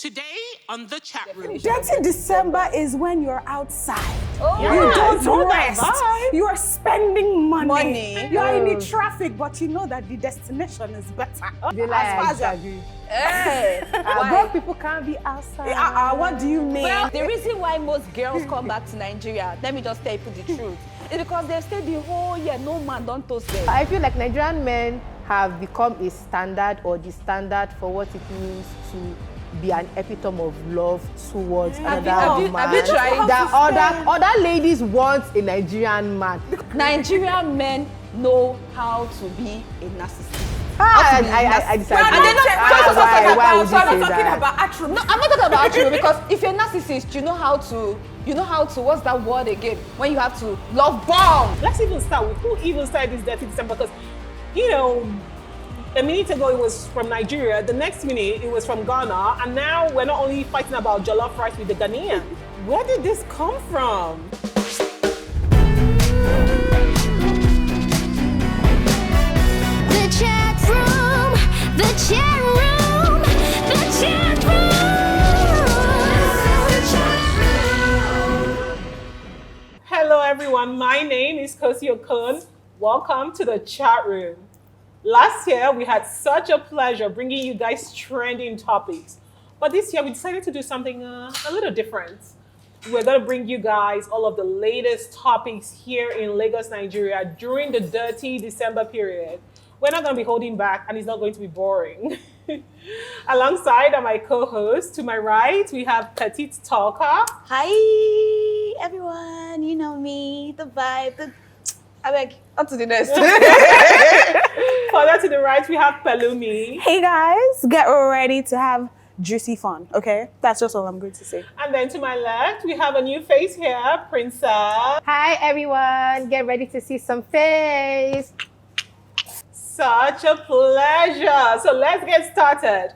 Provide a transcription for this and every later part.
Today on the chat room. Dirty December is when you're outside. Oh, you don't rest. You are spending money. You are in the traffic, but you know that the destination is better. As far as broke people can't be outside. What do you mean? Well, the reason why most girls come back to Nigeria, let me just tell you the truth, is because they've stayed the whole year, no man don't toast them. I feel like Nigerian men have become a standard or the standard for what it means to be an epitome of love towards another woman. Have you tried? That other ladies want a Nigerian man. Nigerian men know how to be a narcissist. I disagree. I'm not talking about attribute because if you're a narcissist, you know how to, what's that word again? When you have to love bomb. Let's even start with who even started this Dirty December, because, you know, a minute ago it was from Nigeria, the next minute it was from Ghana, and now we're not only fighting about jollof rice with the Ghanaians. Where did this come from? The chat room, the chat room, the chat room. Hello everyone, my name is Cosio. Welcome to the chat room. Last year, we had such a pleasure bringing you guys trending topics. But this year, we decided to do something a little different. We're going to bring you guys all of the latest topics here in Lagos, Nigeria during the Dirty December period. We're not going to be holding back, and it's not going to be boring. Alongside are my co-hosts. To my right, we have Petit Talker. Hi, everyone. You know me, the vibe, I beg, on to the next. Further to the right, we have Pelumi. Hey guys, get ready to have juicy fun, okay? That's just all I'm going to say. And then to my left, we have a new face here, Princess. Hi everyone, get ready to see some face. Such a pleasure. So let's get started.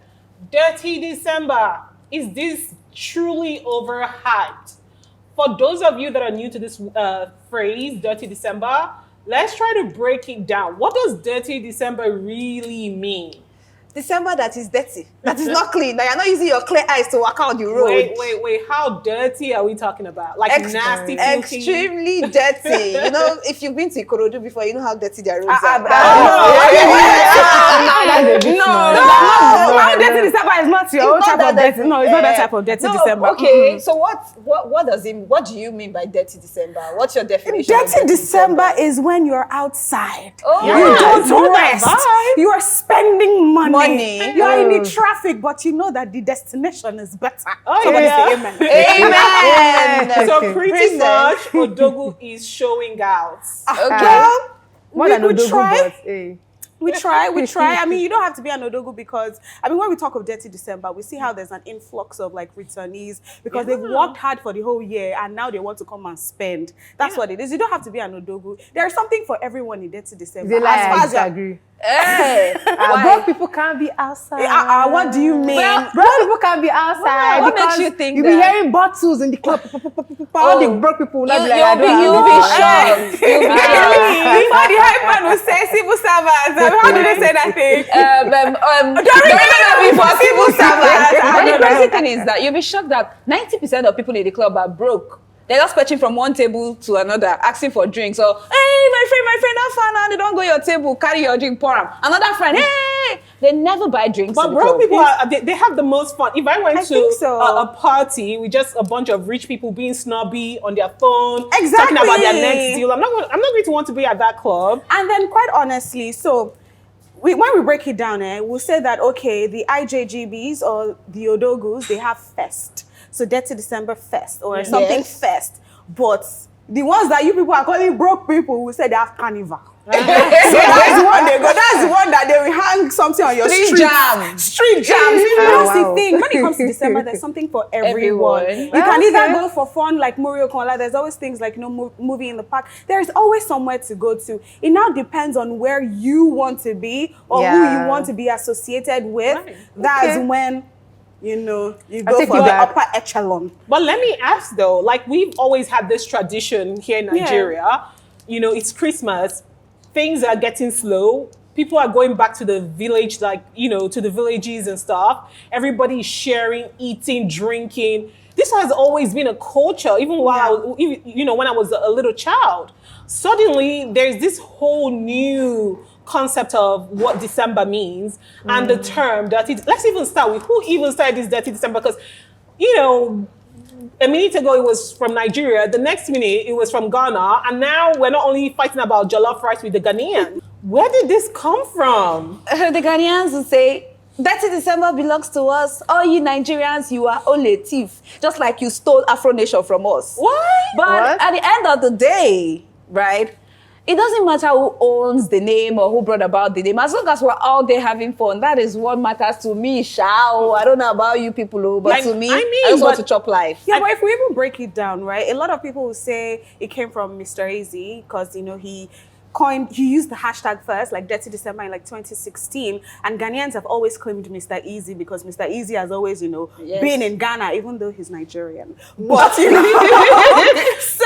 Dirty December. Is this truly overhyped? For those of you that are new to this phrase, Dirty December, let's try to break it down. What does Dirty December really mean? December that is dirty, that is not clean. Now you're not using your clear eyes to walk out the road. Wait. How dirty are we talking about? Like nasty, filthy? Extremely dirty. You know, if you've been to Ikorodu before, you know how dirty their roads are. No, Dirty December is not your own type of dirty. No, it's not that type of Dirty December. Okay, so what do you mean by Dirty December? What's your definition? Dirty December is when you're outside. Oh, you don't rest. You are spending money. You are in the traffic, but you know that the destination is better. Somebody say amen. Amen. So pretty much, Odogu is showing out. Okay. We try. I mean, you don't have to be an Odogu because, I mean, when we talk of Dirty December, we see how there's an influx of like returnees because they've worked hard for the whole year and now they want to come and spend. That's what it is. You don't have to be an Odogu. There's something for everyone in Dirty December. I agree. Broke people can't be outside. What do you mean? Well, broke people can't be outside. What makes you think you'll be hearing bottles in the club. All the broke people will not be like, you'll be shocked. Before the hype man will say civil servants. How do they say that thing? Before civil servants. But the crazy thing is that you'll be shocked that 90% of people in the club are broke. They're just fetching from one table to another, asking for drinks. So, hey, my friend, have fun now. They don't go your table, carry your drink, pour them. Another friend, hey, they never buy drinks. But broke people, they have the most fun. If I went to a party with just a bunch of rich people being snobby on their phone, talking about their next deal, I'm not going to want to be at that club. And then, quite honestly, so when we break it down, we'll say that, okay, the IJGBs or the Odogus, they have fest. So Dirty December fest or something fest. But the ones that you people are calling broke people will say they have carnival. So that's the one they go. That's the one that they will hang something on your street jam. Street jams. That's the thing. When it comes to December, there's something for everyone. You can either go for fun like Mario Kola. There's always things like, you know, movie in the park. There is always somewhere to go to. It now depends on where you want to be or who you want to be associated with. That's when, you know, you go for the upper echelon. But let me ask though, like we've always had this tradition here in Nigeria. You know, it's Christmas. Things are getting slow. people are going back to the village, like, to the villages and stuff. Everybody's sharing, eating, drinking. This has always been a culture, even while when I was a little child. Suddenly, there's this whole new concept of what December means and the term dirty. Let's even start with who even started this dirty December, because a minute ago it was from Nigeria, the next minute it was from Ghana, and now we're not only fighting about jollof rice with the Ghanaians. Where did this come from? The Ghanaians will say, Dirty December belongs to us. All you Nigerians, you are only a thief. Just like you stole Afro Nation from us. What? But at the end of the day, right, it doesn't matter who owns the name or who brought about the name. As long as we're out there having fun, that is what matters to me, Shao. I don't know about you people, but to me, I just want to chop life. Yeah, but if we even break it down, right, a lot of people will say it came from Mr. Easy because, he used the hashtag first, like Dirty December in like 2016, and Ghanaians have always claimed Mr. Easy because Mr. Easy has always, been in Ghana, even though he's Nigerian. But so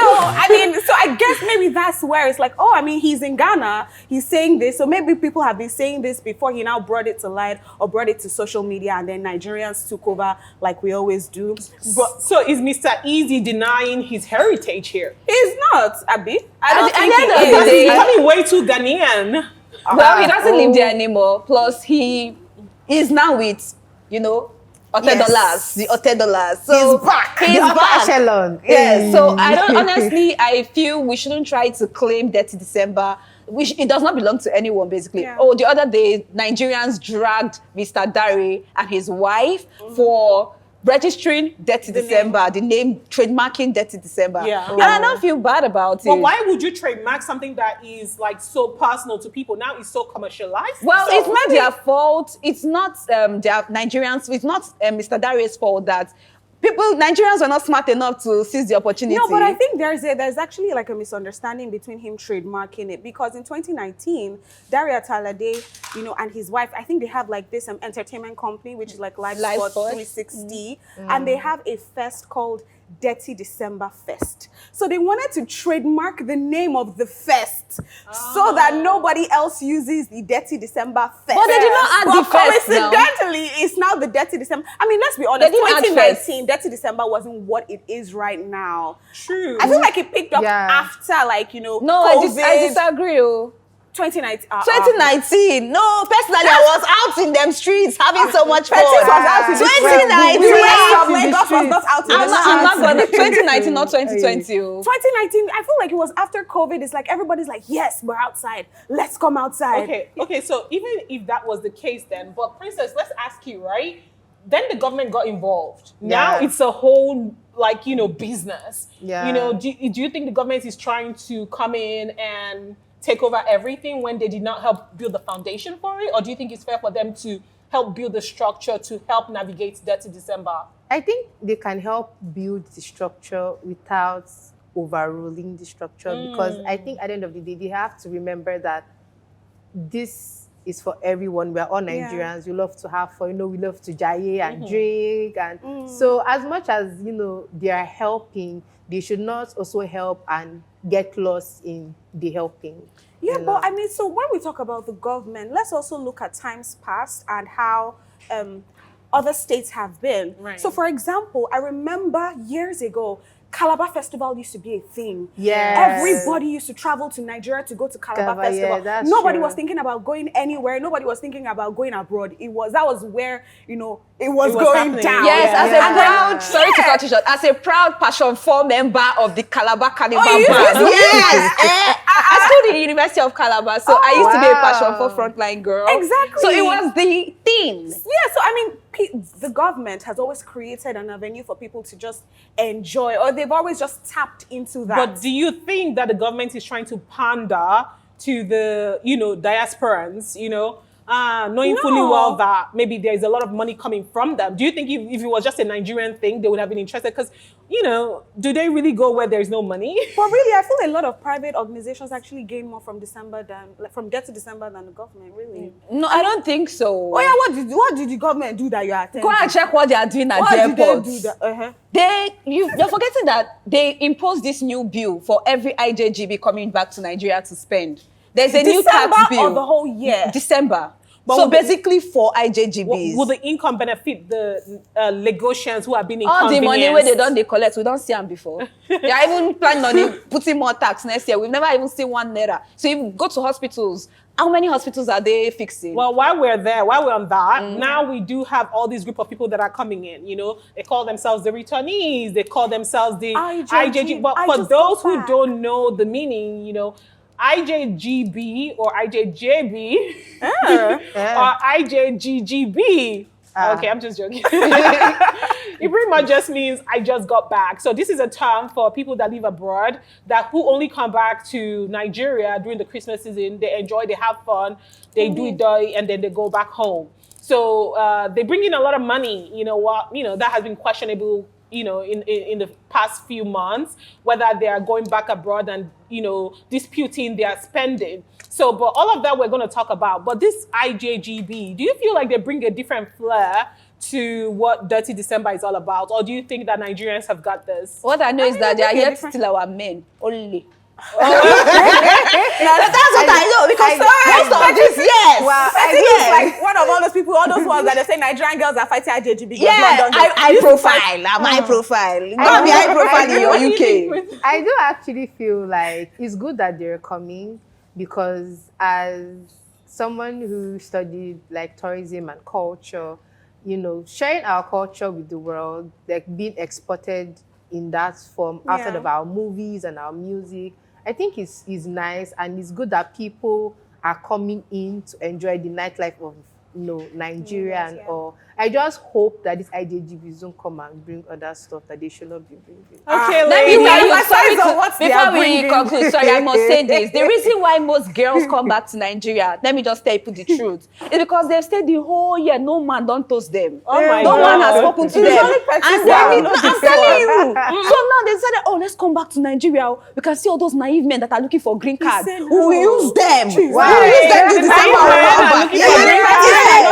I guess maybe that's where it's like, he's in Ghana, he's saying this, so maybe people have been saying this before he now brought it to light or brought it to social media, and then Nigerians took over like we always do. But so is Mr. Easy denying his heritage here? He's not, Abi. I don't think He's becoming way too Ghanaian. Well, he doesn't live there anymore. Plus, he is now with, Otedolas, the Otedolas. So he's back. He's back. Echelon. Yeah. So I feel we shouldn't try to claim Dirty December. It does not belong to anyone, basically. Yeah. Oh, the other day, Nigerians dragged Mr. Dari and his wife for registering Dirty December, the name trademarking Dirty December. Yeah. And I don't feel bad about it. But why would you trademark something that is like so personal to people? Now it's so commercialized. Well, so it's not their fault. It's not their Nigerians. It's not Mr. Darius' fault that Nigerians were not smart enough to seize the opportunity. No, but I think there's actually like a misunderstanding between him trademarking it, because in 2019, Daria Talade, and his wife, I think they have like this entertainment company, which is like Live Sports 360, and they have a fest called Dirty December Fest. So they wanted to trademark the name of the fest so that nobody else uses the Dirty December Fest. But they did not add the fest now. Coincidentally, it's now the Dirty December. I mean, let's be honest, They didn't add 2019, Dirty December wasn't what it is right now. True. I feel like it picked up after, like, No, COVID. I disagree. 2019. 2019. No, personally, I was out in them streets having so much fun. Was out in the 2019. The rest of Lagos was not out in the I'm not streets. gonna. 2019, not 2020. 2019, I feel like it was after COVID. It's like everybody's like, yes, we're outside. Let's come outside. Okay. So even if that was the case, then, but Princess, let's ask you, right? Then the government got involved. Now it's a whole business. Yeah. Do you think the government is trying to come in and take over everything when they did not help build the foundation for it? Or do you think it's fair for them to help build the structure to help navigate Dirty December? I think they can help build the structure without overruling the structure, because I think at the end of the day, they have to remember that this is for everyone. We're all Nigerians. We love to have fun. We love to jaye and drink. And so as much as, they are helping, they should not also help and get lost in the helping. Yeah, but I mean, so when we talk about the government, let's also look at times past and how other states have been. Right. So for example, I remember years ago, Calabar Festival used to be a thing. Yes. Everybody used to travel to Nigeria to go to Calabar Calabar, Festival. yeah, that's Nobody true. was thinking about going anywhere. Nobody was thinking about going abroad. That was where, it was going happening. down. Yes, as a And then- proud, sorry to cut you short, as a proud Passion 4 member of the Calabar Carnival you band. used to- Yes, I studied in the University of Calabar, so I used to be a Passion 4 frontline girl. Exactly. So it was the thing. Yeah, so I mean, the government has always created an avenue for people to just enjoy, or they've always just tapped into that. But do you think that the government is trying to pander to the, diasporans, knowing fully well that maybe there's a lot of money coming from them? Do you think if it was just a Nigerian thing, they would have been interested? Because, do they really go where there's no money? But really, I feel a lot of private organizations actually gain more from from Dirty December than the government, really. No, I don't think so. Oh yeah, what did the government do that you are attending? Go and check what they are doing at What the did they airport. do that? You're forgetting that they imposed this new bill for every IJGB coming back to Nigeria to spend. There's a new tax December bill. or the whole year? December. But So will the- basically for IJGBs. Will the income benefit the Lagosians who have been all the money where they inconvenienced? they collect, we don't see them before. They are even planning on putting more tax next year. We've never even seen 1 naira. So if you go to hospitals, how many hospitals are they fixing? Well, while we're on that, now we do have all these group of people that are coming in. You know, they call themselves the returnees. They call themselves the IJG. But I for just those got who back. don't know the meaning, you know, IJGB or IJJB or IJGGB. Okay, I'm just joking. It pretty much just means I just got back. So this is a term for people that live abroad that who only come back to Nigeria during the Christmas season. They enjoy, they have fun, they do it dirty, and then they go back home. So they bring in a lot of money. You know what? You know that has been questionable. You know, in the past few months, whether they are going back abroad and disputing their spending. So, but all of that we're going to talk about. But this IJGB, do you feel like they bring a different flair to what Dirty December is all about, or do you think that Nigerians have got this? What I know is that they are think here they're to steal our men only. That's what I know because Most of this, yes. Well, I think it's like one of all those people, all those ones that they say Nigerian girls are fighting IJGB. because Yeah, London girls. I profile. I'm high profile. Don't be high profile in your UK. I do actually feel like it's good that they're coming because as someone who studied like tourism and culture, you know, sharing our culture with the world, like being exported in that form outside Yeah. of our movies and our music, I think is nice, and it's good that people are coming in to enjoy the nightlife of Nigeria and all. I just hope that this IJGBs don't come and bring other stuff that they should not be bringing. Okay, Let me ladies. tell you, my sorry size of what they before are we bringing. conclude, sorry, I must say this. The reason why most girls come back to Nigeria, let me just tell you the truth, is because they've stayed the whole year, no man don't toast them. Oh my No God. man has spoken to It's them. only Petit And Talker, then, not I'm before. telling you. So now they decided, oh, let's come back to Nigeria. We can see all those naive men that are looking for green card. said We no. will use them. We will Wow. use them The this naive December. men We'll are come looking back. for green card.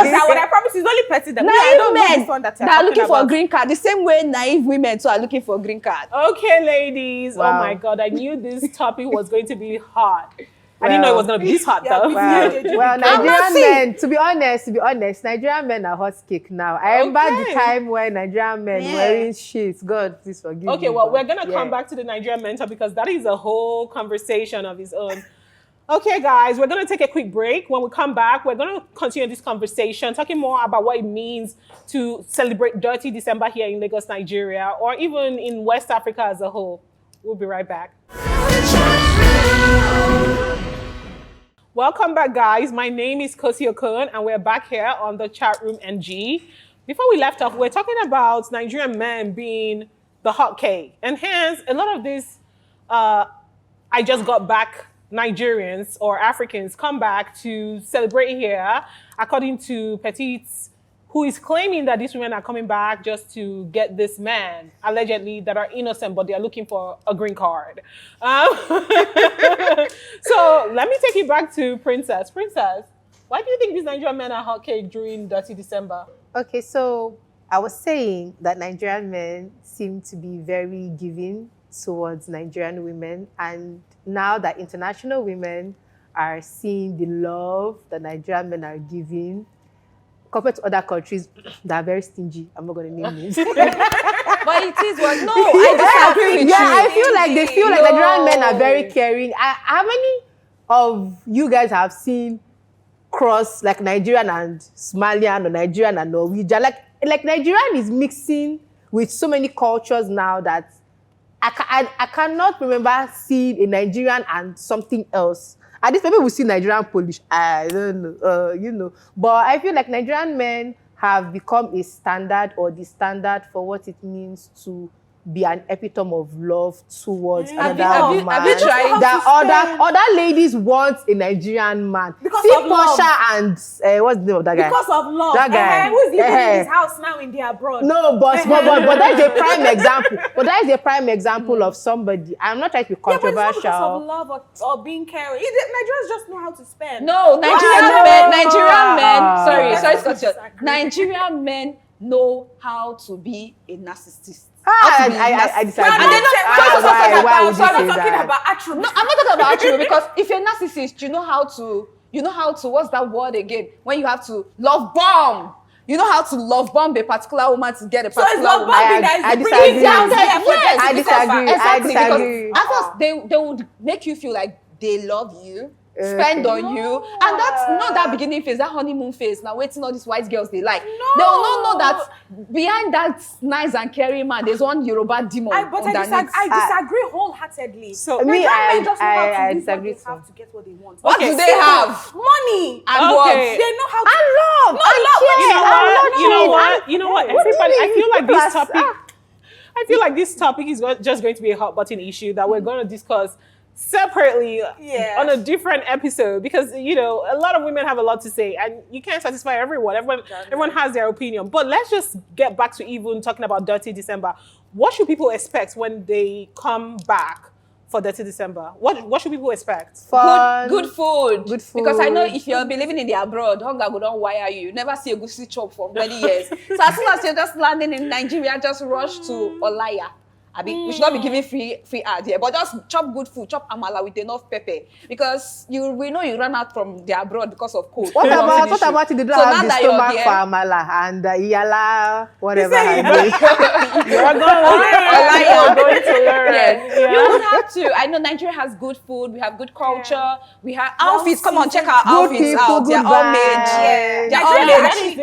Yes. What I promise is only petty them. I Naive don't know men this one that that are looking for a green card, the same way naive women too are looking for a green card. Okay, ladies. Oh Wow. my God, I knew this topic was going to be hot. I didn't know it was going to be this hot though. Well, Nigerian men, to be honest, Nigerian men are hot cake now. I remember the Okay. time when Nigerian men wearing sheets. God, please forgive me. Okay, well, but we're going to come yeah. back to the Nigerian mentor because that is a whole conversation of its own. Okay, guys, we're going to take a quick break. When we come back, we're going to continue this conversation, talking more about what it means to celebrate Dirty December here in Lagos, Nigeria, or even in West Africa as a whole. We'll be right back. Welcome back, guys. My name is Cosio, and we're back here on the chat room NG. Before we left off, we're talking about Nigerian men being the hot cake. And hence, a lot of this, I just got back Nigerians or Africans come back to celebrate here, according to Petit, who is claiming that these women are coming back just to get this man, allegedly, that are innocent, but they are looking for a green card. So let me take you back to Princess. Princess, why do you think these Nigerian men are hot cake during Dirty December? Okay, so I was saying that Nigerian men seem to be very giving towards Nigerian women, and now that international women are seeing the love that Nigerian men are giving, compared to other countries that are very stingy. I'm not going to name names. But it is what? No, I disagree with you. I feel like they feel like Nigerian men are very caring. How many of you guys have seen cross like Nigerian and Somalian or Nigerian and Norwegian? Like Nigerian is mixing with so many cultures now that I cannot remember seeing a Nigerian and something else. At least maybe we see Nigerian Polish. I don't know, But I feel like Nigerian men have become a standard or the standard for what it means to be an epitome of love towards another woman. have you tried? That other ladies want a Nigerian man. Because See of love. Portia and what's the name of that guy? Because of love. That guy. Who is living in his house now in the abroad? No, but that is a prime example. But that is a prime example of somebody. I'm not trying to be Yeah, but it's not controversial. because of love or being caring. Nigerians just know how to spend. No, Nigerian men, sorry, Ah. Nigerian men know how to be a narcissist. I disagree. And they know, Why would you so I'm say not talking that? about attribute. No, I'm not talking about attribute because if you're a narcissist, you know how to, what's that word again? When you have to love bomb. You know how to love bomb a particular woman to get a particular woman. I disagree. Yes, I disagree. Exactly, I disagree. because at first they would make you feel like they love you, spend on you, and that's not that beginning phase, that honeymoon phase. Now waiting all these white girls they like. They will not know that behind that nice and caring man, there's one Yoruba demon. But I disagree whole-heartedly. So the me, men just know how to I use what disagree they have to get what they want. What do they have? Money. And what? Okay. They know how to love. You know what? Everybody, I feel like this topic. I feel like this topic is just going to be a hot button issue that we're going to discuss separately on a different episode, because a lot of women have a lot to say and you can't satisfy everyone. Everyone has their opinion. But let's just get back to even talking about Dirty December. What should people expect when they come back for Dirty December? What should people expect? Fun. Good food. Good food. Because I know if you'll be living in the abroad, hunger will don't wire you. You never see a goosey chop for many years. So as soon as you're just landing in Nigeria, just rush to Olaya. We should not be giving free ad here, but just chop good food, chop amala with enough pepper, because we know you run out from the abroad because of cold. What about if they don't have the stomach for amala and yala, whatever? You're going to learn. Yes. You would have to. I know Nigeria has good food. We have good culture. We have outfits. Come on, check our outfits out. They're all made. They're all made.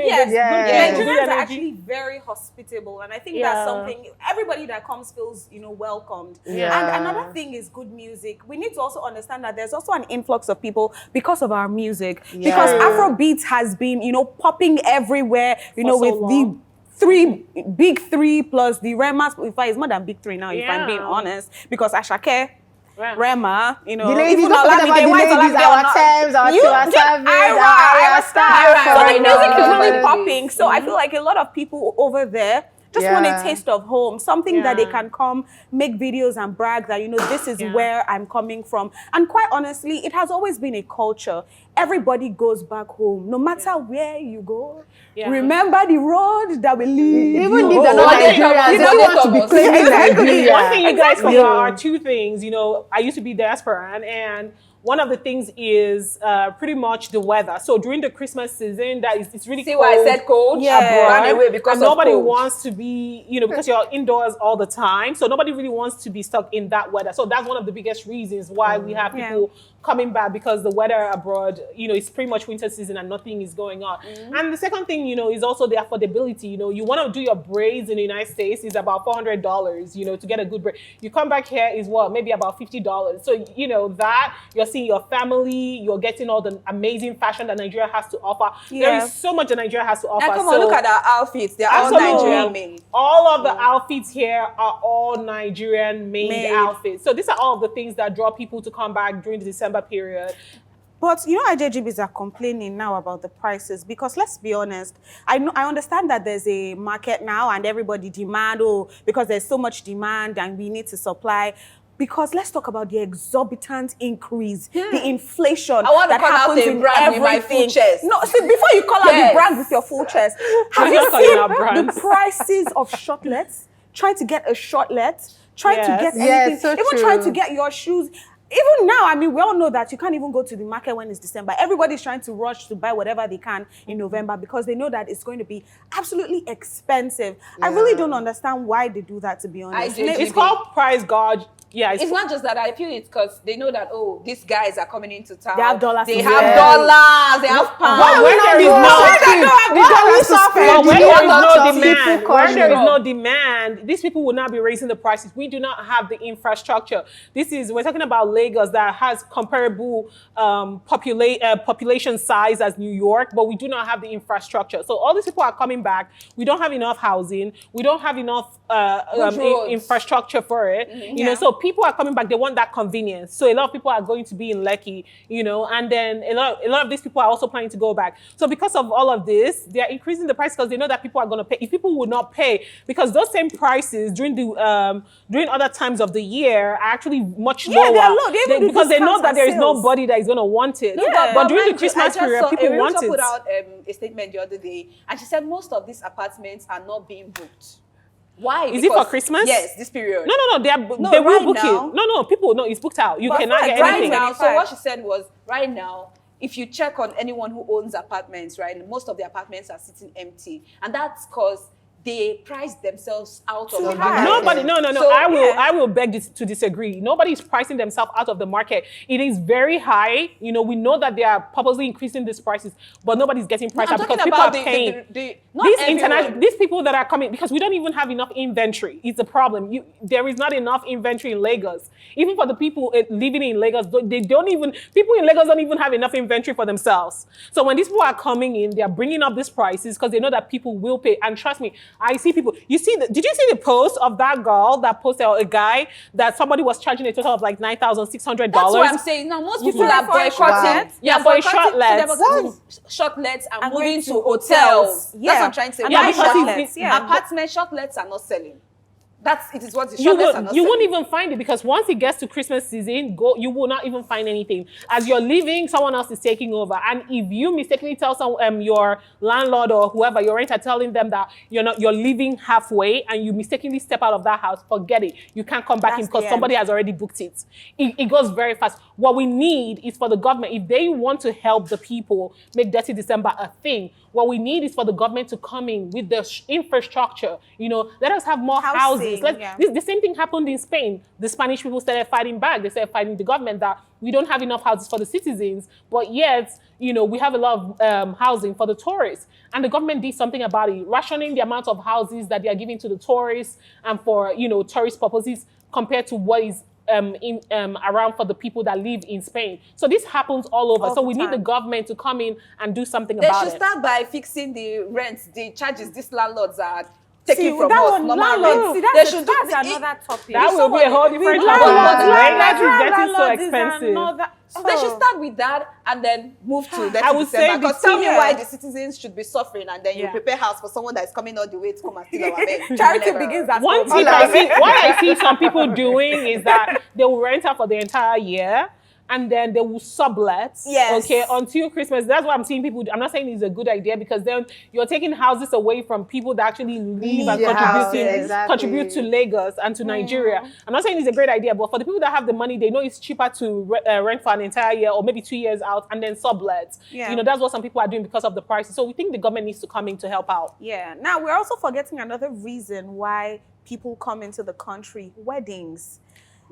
Nigerians are actually very hospitable, and I think that's something everybody that comes feels, welcomed. Yeah. And another thing is good music. We need to also understand that there's also an influx of people because of our music. Yeah. Because Afrobeat has been, popping everywhere, with the big three plus the Rema. In fact, it's more than big three now, if I'm being honest. Because Ashake, Rema, the ladies, don't forget about the ladies, our Thames, our Tiwa Savage, our Star. So the music is really popping. So I feel like a lot of people over there just want a taste of home, something that they can come, make videos and brag that, this is where I'm coming from. And quite honestly, it has always been a culture. Everybody goes back home, no matter where you go. Remember the road that will lead you. Even if they're not Nigerians, they want to be claiming Nigeria. One thing you guys forgot are two things. I used to be diaspora, and one of the things is pretty much the weather. So during the Christmas season, it's really cold. See why I said cold? Abroad, Ran away because and nobody of cold. wants to be, because you're indoors all the time. So nobody really wants to be stuck in that weather. So that's one of the biggest reasons why we have people coming back, because the weather abroad, it's pretty much winter season and nothing is going on. And the second thing, is also the affordability. You want to do your braids in the United States is about $400, to get a good braid. You come back here is maybe about $50. So, that you're seeing your family, you're getting all the amazing fashion that Nigeria has to offer. There is so much that Nigeria has to offer. Now come on, look at our outfits. They're all Nigerian made. All of the outfits here are all Nigerian made outfits. So these are all of the things that draw people to come back during the December period. But IJGBs are complaining now about the prices, because let's be honest, I understand that there's a market now and everybody demand, because there's so much demand and we need to supply. Because let's talk about the exorbitant increase, the inflation I want to that call out happens a in brand with my full chest. No, see, before you call out the brand with your full chest, have you seen the prices of shortlets? Trying to get a shortlet, trying to get anything, so even true. trying to get your shoes. Even now, we all know that you can't even go to the market when it's December. Everybody's trying to rush to buy whatever they can in November because they know that it's going to be absolutely expensive. I really don't understand why they do that, to be honest. It's called price gouge. Yeah, it's not just that. I feel it's because they know that, these guys are coming into town. They have dollars. They have dollars. They have pounds. Where there is no demand, these people will not be raising the prices. We do not have the infrastructure. We're talking about Lagos that has comparable population size as New York, but we do not have the infrastructure. So all these people are coming back. We don't have enough housing. We don't have enough infrastructure for it. So people are coming back. They want that convenience. So a lot of people are going to be in Lekki, and then a lot of these people are also planning to go back. So because of all of this, they are increasing the price because they know that people are going to pay. If people would not pay, because those same prices during other times of the year are actually much lower. because they know discounts that and there is sales. nobody that is going to want it. Yeah, but during the mind you, Christmas I just period, saw people a want realtor it. put out a statement the other day, and she said most of these apartments are not being booked. Why? Is it for Christmas? Yes, this period. No, they will right book now. it. No, people, no, it's booked out. You But cannot for get right anything. Now, so what she said was, right now, if you check on anyone who owns apartments, right, most of the apartments are sitting empty, and that's because they price themselves out of the market. Nobody, no. So, I will beg to disagree. Nobody is pricing themselves out of the market. It is very high. You know, we know that they are purposely increasing these prices, but nobody's getting priced out I'm because talking people are about paying. not These everyone. these people that are coming, because we don't even have enough inventory. It's a problem. There is not enough inventory in Lagos. Even for the people living in Lagos, people in Lagos don't even have enough inventory for themselves. So when these people are coming in, they are bringing up these prices because they know that people will pay. And trust me, I see people. Did you see the post of that girl that posted, or a guy that somebody was charging a total of like $9,600? That's what I'm saying. Now, most people are boycotting. Yeah, for a shortlets. Shortlets and moving going to to hotels. hotels. That's what I'm trying to say. Yeah, Why because shortlets? yeah. Apartment shortlets are not selling. It is what the You shortlets are not won't selling. even find it, because once it gets to Christmas season, you will not even find anything. As you're leaving, someone else is taking over. And if you mistakenly tell your landlord or whoever, your renter, telling them that you're leaving halfway, and you mistakenly step out of that house, forget it. You can't come back in because somebody has already booked it. It goes very fast. What we need is for the government, if they want to help the people make Dirty December a thing, what we need is for the government to come in with the infrastructure. Let us have more houses. The same thing happened in Spain. The Spanish people started fighting back. They started fighting the government that we don't have enough houses for the citizens, but yet, we have a lot of housing for the tourists. And the government did something about it, rationing the amount of houses that they are giving to the tourists and for, tourist purposes compared to what is around for the people that live in Spain. So this happens all over. So we need the government to come in and do something about it. They should start by fixing the rents, the charges these landlords are taking from us. That's another topic. That will be a whole different topic. Landlords is getting so expensive. So they should start with that and then move to I would say because tell me why the citizens should be suffering, and then you prepare house for someone that is coming all the way to come and steal our men. Charity begins at One home. tip what I see some people doing is that they will rent out for the entire year, and then they will sublet, okay, until Christmas. That's what I'm seeing people do. I'm not saying it's a good idea, because then you're taking houses away from people that actually live and contribute to Lagos and to Nigeria. I'm not saying it's a great idea, but for the people that have the money, they know it's cheaper to rent for an entire year or maybe 2 years out and then sublet. That's what some people are doing because of the prices. So we think the government needs to come in to help out. Yeah. Now, we're also forgetting another reason why people come into the country: weddings.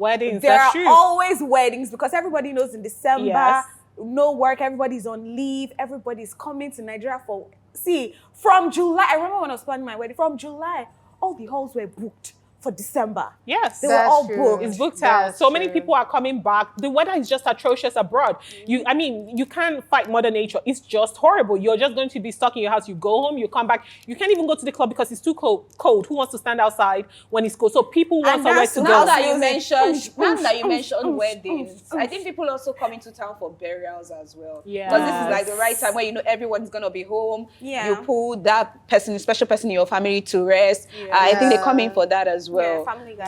There are always weddings, because everybody knows in December, no work, everybody's on leave, everybody's coming to Nigeria from July. I remember when I was planning my wedding, from July, all the halls were booked for December. Yes. They were all booked. It's booked out. So many people are coming back. The weather is just atrocious abroad. You can't fight Mother Nature. It's just horrible. You're just going to be stuck in your house. You go home, you come back. You can't even go to the club because it's too cold. Who wants to stand outside when it's cold? So people want somewhere to go. Now that you mentioned weddings, I think people also come into town for burials as well. Yeah. Because this is like the right time where everyone's going to be home. Yeah. You put that special person in your family to rest. I think they come in for that as well.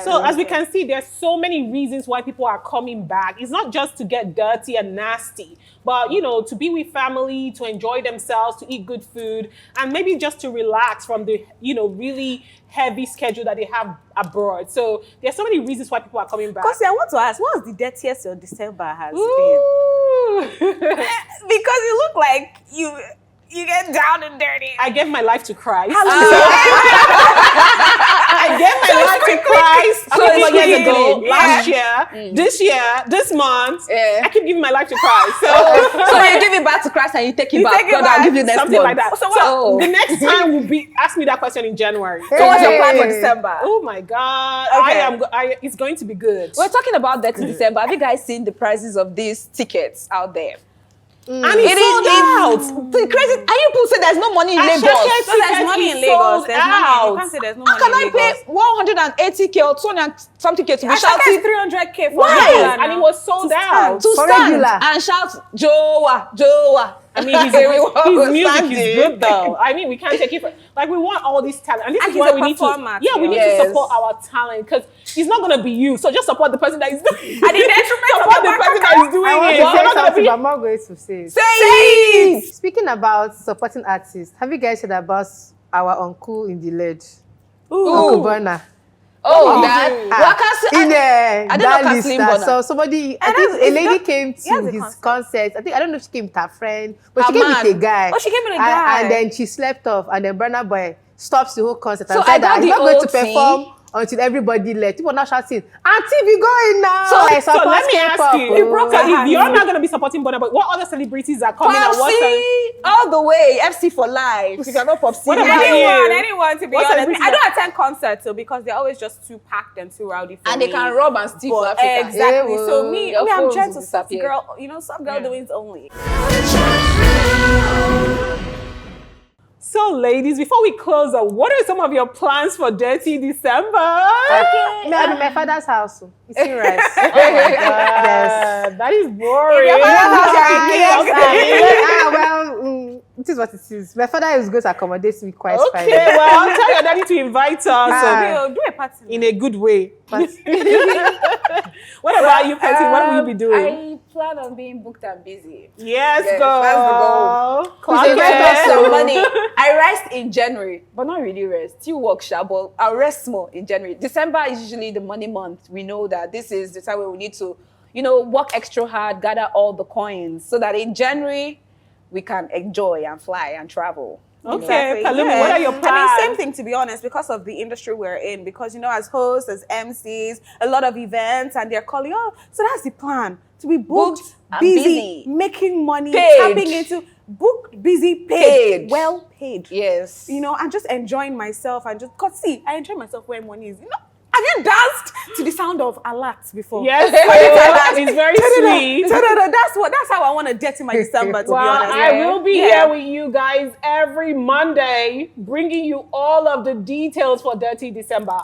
So as we can see, there's so many reasons why people are coming back. It's not just to get dirty and nasty, but to be with family, to enjoy themselves, to eat good food, and maybe just to relax from the really heavy schedule that they have abroad. So there's so many reasons why people are coming back. Cosio, I want to ask, what was the dirtiest your December has been? Because you look like you get down and dirty. I gave my life to Christ. I gave my life to Christ a couple years ago, last year, this year, this month. I keep giving my life to Christ. So you give it back to Christ and you take it back. God, I'll give you next something month. like that. So the next time will be, ask me that question in January. So what's your plan for December? Oh my God. It's going to be good. We're talking about that in December. Have you guys seen the prices of these tickets out there? And it's sold out. The crazy. And you people say there's no money in Lagos. So there's money in Lagos. There's money. You can't say there's no money in Lagos. How can I pay 180K or 200-something-K to be shouting shouting 300K for Why? And it was sold out. To stand and shout Joa, Joa. I mean, his music is good though. I mean, we can't take it for like we want all these talent, and this is why we need to. Yeah, we need to support our talent because it's not gonna be you. So just support the person that is doing. I didn't support the person that is doing it. You're not gonna be. I'm not going to say it. Say it. Speaking about supporting artists, have you guys heard about our uncle in the ledge? Uncle Burner. Oh, that. In I didn't that know list. Kathleen Bonner. So somebody, I think a lady came to his concert. I don't know if she came with her friend, but she came with a guy. Oh, she came with a guy. And then she slept off, and then Burna Boy stops the whole concert and So said that got he's the not going to old perform until everybody left. People now shouting, Auntie, we going now. So let me ask you, if you're not going to be supporting Burna Boy, what other celebrities are coming and what all the way, FC for life. If you're not Popsy, anyone to be honest. I don't attend concerts so because they're always just too packed and too rowdy for and me. they can rob and steal for Africa. Exactly. So me, Your I'm phones trying will to disappear. girl, some girl doings only. So, ladies, before we close up, what are some of your plans for Dirty December? I'm in my father's house. You see, right? Yes. That is boring. It is what it is. My father is going to accommodate me quite fine. Okay, well, I'll tell your daddy to invite us Do a party in a good way. What about you, Petty? What will you be doing? I plan on being booked and busy. Yes, Yes, girl. that's the goal. Okay. Some money. I rest in January, but not really rest. Still work, but I'll rest more in January. December is usually the money month. We know that this is the time where we need to, work extra hard, gather all the coins, so that in January we can enjoy and fly and travel. Okay, Pelumi, what are your plans? I mean, same thing to be honest, because of the industry we're in. Because as hosts, as MCs, a lot of events, and they're calling. Oh, so that's the plan: to be booked, busy, making money, tapping into booked, busy, paid, well paid. Yes, and just enjoying myself and just I enjoy myself when money is. Have you danced to the sound of alert before? Yes, it's very sweet. That's how I want to get in my December, to be honest. I will be here with you guys every Monday, bringing you all of the details for Dirty December.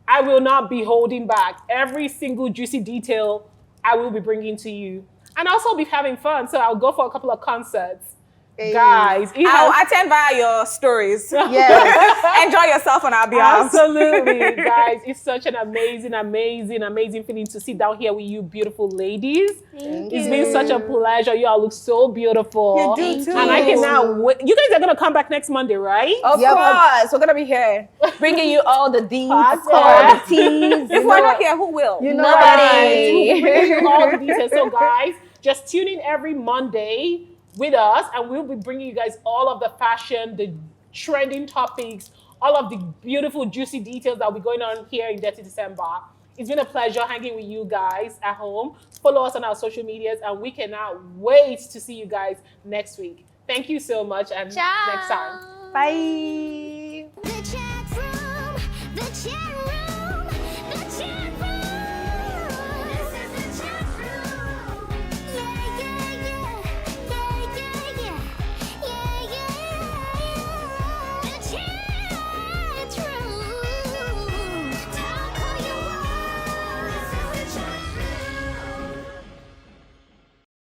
I will not be holding back. Every single juicy detail I will be bringing to you. And also be having fun, so I'll go for a couple of concerts. Guys, I'll attend via your stories. Yes. Enjoy yourself on our behalf. Absolutely, guys. It's such an amazing feeling to sit down here with you beautiful ladies. It's been such a pleasure. You all look so beautiful. You do too. And I cannot wait. You guys are going to come back next Monday, right? Of course. We're going to be here, bringing you all the deeds, all the teas. If we're not here, who will? We'll Nobody. bring you all the details. So, guys, just tune in every Monday with us, and we'll be bringing you guys all of the fashion, the trending topics, all of the beautiful, juicy details that will be going on here in Dirty December. It's been a pleasure hanging with you guys at home. Follow us on our social medias, and we cannot wait to see you guys next week. Thank you so much, and next time. Bye. The chat room, the chat